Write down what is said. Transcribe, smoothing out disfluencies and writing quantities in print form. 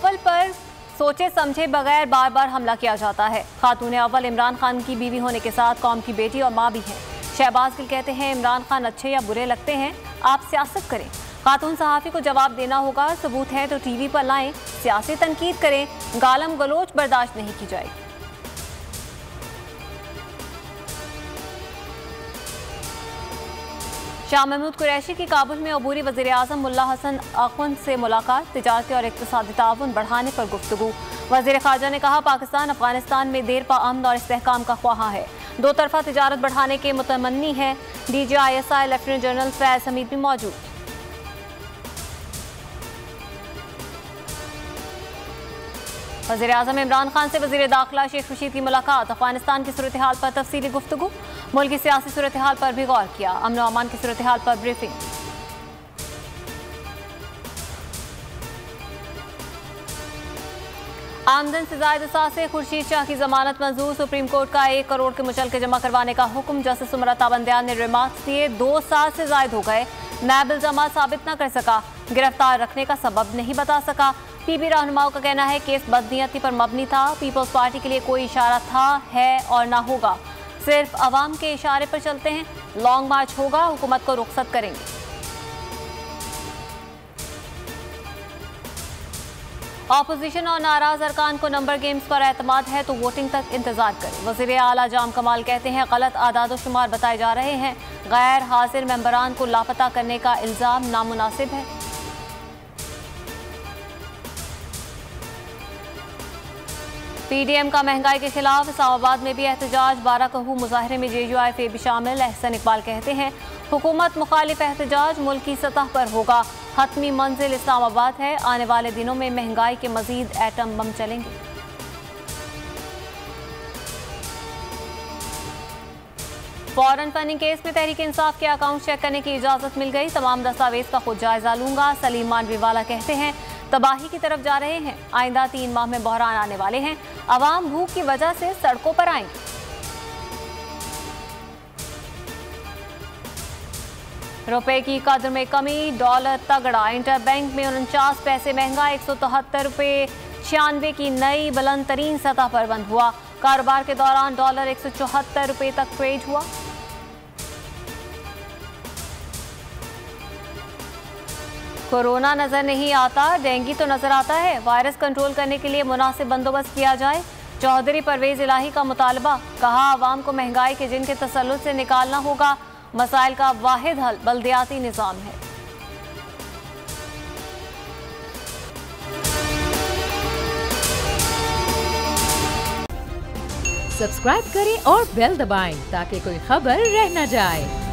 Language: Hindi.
अव्वल पर सोचे समझे बगैर बार बार हमला किया जाता है। खातून अव्वल इमरान खान की बीवी होने के साथ कौम की बेटी और माँ भी हैं। शहबाज गिल कहते हैं इमरान खान अच्छे या बुरे लगते हैं, आप सियासत करें। खातून सहाफ़ी को जवाब देना होगा, सबूत है तो टीवी पर लाएं, सियासी तनकीद करें, गालम गलोच बर्दाश्त नहीं की जाएगी। शाह महमूद कुरैशी की काबुल में अबूरी वज़ीर आज़म मुल्ला हसन अख्वंद से मुलाकात, तिजारती और इक़्तिसादी ताउन बढ़ाने पर गुफ्तगू। वज़ीर ख़ारजा ने कहा पाकिस्तान अफगानिस्तान में देर पा अमन और इस्तेहकाम का ख्वाहा है, दो तरफा तिजारत बढ़ाने के मुतमन्नी है। DGISI लेफ्टिनेंट जनरल फैज़ हमीद भी मौजूद। वज़ीर आज़म इमरान खान से वज़ीर दाखिला शेख रशीद की मुलाकात, अफगानिस्तान की सूरत हाल पर तफसीली गुफ्तगू, मुल्क की सियासी सूरत हाल पर भी गौर किया, अमन और अमान की सूरत हाल पर ब्रीफिंग। आमदन से ज़ायद असासे खुर्शीद शाह की जमानत मंजूर, सुप्रीम कोर्ट का 1 करोड़ के मुचलके जमा करवाने का हुक्म, जस्टिस उमर अता बंदियान ने रिमार्क्स दिए, 2 साल से ज़ायद हो गए, नैब इल्जामात साबित न कर सका, गिरफ्तार रखने का सबब नहीं बता सका। PB रहनुमाओं का कहना है केस बदनीयती पर मबनी था, पीपल्स पार्टी के लिए कोई इशारा था, है और ना होगा, सिर्फ अवाम के इशारे पर चलते हैं, लॉन्ग मार्च होगा, हुकूमत को रुखसत करेंगे। ऑपोजिशन और नाराज अरकान को नंबर गेम्स पर एतमाद है तो वोटिंग तक इंतजार करें। वज़ीर आला जाम कमाल कहते हैं गलत आदाद शुमार बताए जा रहे हैं, गैर हाजिर मेंबरान को लापता करने का इल्जाम नामुनासिब है। PDM का महंगाई के खिलाफ इस्लामाबाद में भी एहतजाज, 12 कहू मुजाहरे में JUIF भी शामिल। एहसन इकबाल कहते हैं हुकूमत मुखालिफ एहतजाज मुल्क की सतह पर होगा, हतमी मंजिल इस्लामाबाद है, आने वाले दिनों में महंगाई के मजीद एटम बम चलेंगे। फॉरेन फंडिंग केस में तहरीक इंसाफ के अकाउंट चेक करने की इजाजत मिल गई, तमाम दस्तावेज का खुद जायजा लूंगा। सलीम मानवीवाला कहते हैं तबाही की तरफ जा रहे हैं, आइंदा 3 माह में बहरान आने वाले हैं, अवाम भूख की वजह से सड़कों पर आएंगे। रुपए की कदर में कमी, डॉलर तगड़ा, इंटरबैंक में 49 पैसे महंगा, 173 रुपये 96 की नई बुलंद तरीन सतह पर बंद हुआ। कारोबार के दौरान डॉलर 174 रुपये तक ट्रेड हुआ। कोरोना नजर नहीं आता, डेंगू तो नजर आता है, वायरस कंट्रोल करने के लिए मुनासिब बंदोबस्त किया जाए। चौधरी परवेज इलाही का मुतालबा, कहा आवाम को महंगाई के जिन के तसल्लुत से निकालना होगा, मसाइल का वाहिद हल बल्दियाती निज़ाम है। सब्सक्राइब करें और बेल दबाएं ताकि कोई खबर रह न जाए।